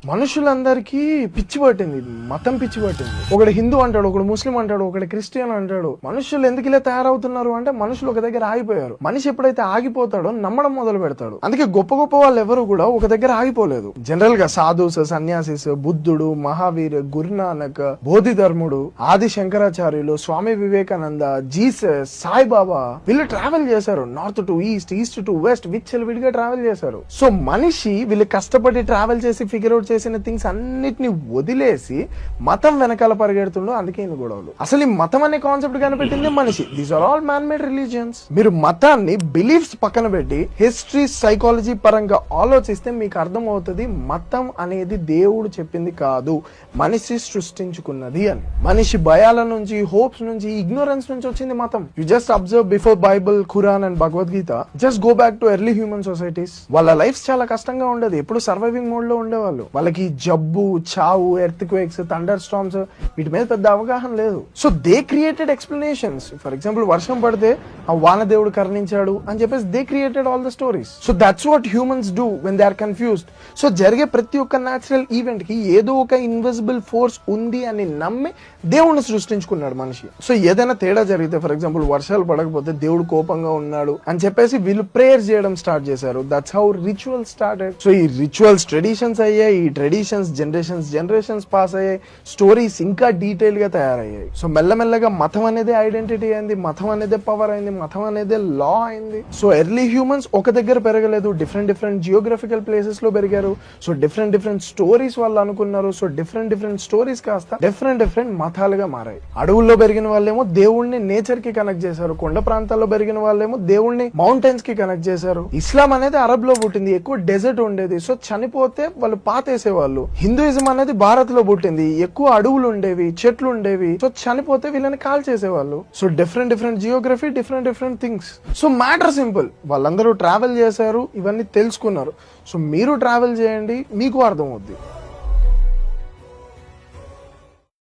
మనుషులందరికీ పిచ్చి పట్టింది, మతం పిచ్చి పట్టింది. ఒకడు హిందూ అంటాడు, ఒకడు ముస్లిం అంటాడు, ఒకడు క్రిస్టియన్ అంటాడు. మనుషులు ఎందుకు ఇలా తయారవుతున్నారు అంటే మనుషులు ఒక దగ్గర ఆగిపోయారు. మనిషి ఎప్పుడైతే ఆగిపోతాడో నమ్మడం మొదలు పెడతాడు. అందుకే గొప్ప గొప్ప వాళ్ళు ఎవరు కూడా ఒక దగ్గర ఆగిపోలేదు. జనరల్ గా సాధుస్, సన్యాసిస్, బుద్ధుడు, మహావీర్, గురునానక్, బోధిధర్ముడు, ఆది శంకరాచార్యులు, స్వామి వివేకానంద, జీసస్, సాయిబాబా వీళ్ళు ట్రావెల్ చేశారు. North to east, east to west, విచ్చలవిడిగా ట్రావెల్ చేశారు. సో మనిషి వీళ్ళు కష్టపడి ట్రావెల్ చేసి ఫిగర్ అవుట్ చేసిన థింగ్స్ అన్నిటిని వదిలేసి మతం వెనకాల పరిగెడుతుండో. అందుకే ఇన్ని గొడవలు. అసలు ఈ మతం అనే కాన్సెప్ట్ కనిపెట్టింది మనిషి. These are all man made religions. మీరు మతాన్ని బిలీఫ్స్ పక్కన పెట్టి హిస్టరీ, సైకాలజీ పరంగా ఆలోచిస్తే మీకు అర్థం అవుతుంది మతం అనేది దేవుడు చెప్పింది కాదు, మనిషి సృష్టించుకున్నది అని. మనిషి భయాల నుంచి, హోప్స్ నుంచి, ఇగ్నోరెన్స్ నుంచి వచ్చింది మతం. You just observe before Bible, Quran and Bhagavad Gita. Just go back to early human societies. వాళ్ళ లైఫ్ చాలా కష్టంగా ఉండేది, ఎప్పుడు సర్వైవింగ్ మోడ్ లో ఉండేవాళ్ళు. వాళ్ళకి జబ్బు, చావు, ఎర్త్ క్వేక్స్, థండర్ స్టార్మ్స్ వీటి మీద పెద్ద అవగాహన లేదు. So they created explanations. For example వర్షం పడితే ఆ వానదేవుడు కరుణించాడు అని చెప్పేసి they created all the stories. So that's what humans do when they are confused. So జరిగే ప్రతి ఒక్క న్యాచురల్ ఈవెంట్ కి ఏదో ఒక ఇన్విజిబుల్ ఫోర్స్ ఉంది అని నమ్మి దేవుడిని సృష్టించుకున్నాడు మనిషి. సో ఏదైనా తేడా జరిగితే, ఫర్ ఎగ్జాంపుల్ వర్షాలు పడకపోతే దేవుడు కోపంగా ఉన్నాడు అని చెప్పేసి వీళ్ళు ప్రేయర్ చేయడం స్టార్ట్ చేశారు. That's how ritual started. So ఈ రిచువల్స్ ట్రెడిషన్స్ అయ్యాయి, ఈ ట్రెడిషన్స్ జనరేషన్స్ పాస్ అయ్యాయి, స్టోరీస్ ఇంకా డీటెయిల్ గా తయారయ్యాయి. సో మెల్లమెల్లగా మతం అనేది ఐడెంటిటీ అయింది, మతం అనేది పవర్ అయింది, మతం అనేది లా అయింది. సో ఎర్లీ హ్యూమన్స్ ఒక దగ్గర పెరగలేదు, డిఫరెంట్ జియోగ్రఫికల్ ప్లేసెస్ లో పెరిగారు. సో డిఫరెంట్ స్టోరీస్ వాళ్ళు అనుకున్నారు. సో డిఫరెంట్ స్టోరీస్ కాస్త డిఫరెంట్ మతాలుగా మారాయి. అడవుల్లో పెరిగిన వాళ్ళేమో దేవుణ్ణి నేచర్ కి కనెక్ట్ చేశారు, కొండ ప్రాంతాల్లో పెరిగిన వాళ్ళేమో దేవుణ్ణి మౌంటైన్స్ కి కనెక్ట్ చేశారు. ఇస్లాం అనేది అరబ్ లో పుట్టింది, ఎక్కువ డెజర్ట్ ఉండేది. సో చనిపోతే వాళ్ళు పాతేసేవాళ్ళు. హిందూయిజం అనేది భారత్ లో పుట్టింది, ఎక్కువ అడవులు ఉండేవి, చెట్లు ఉండేవి. సో చనిపోతే వీళ్ళని కాల్ చేసేవాళ్ళు. So different Geography, different things. So matter simple, వాళ్ళందరూ ట్రావెల్ చేశారు, ఇవన్నీ తెలుసుకున్నారు. సో మీరు ట్రావెల్ చేయండి, మీకు అర్థం అవుద్ది.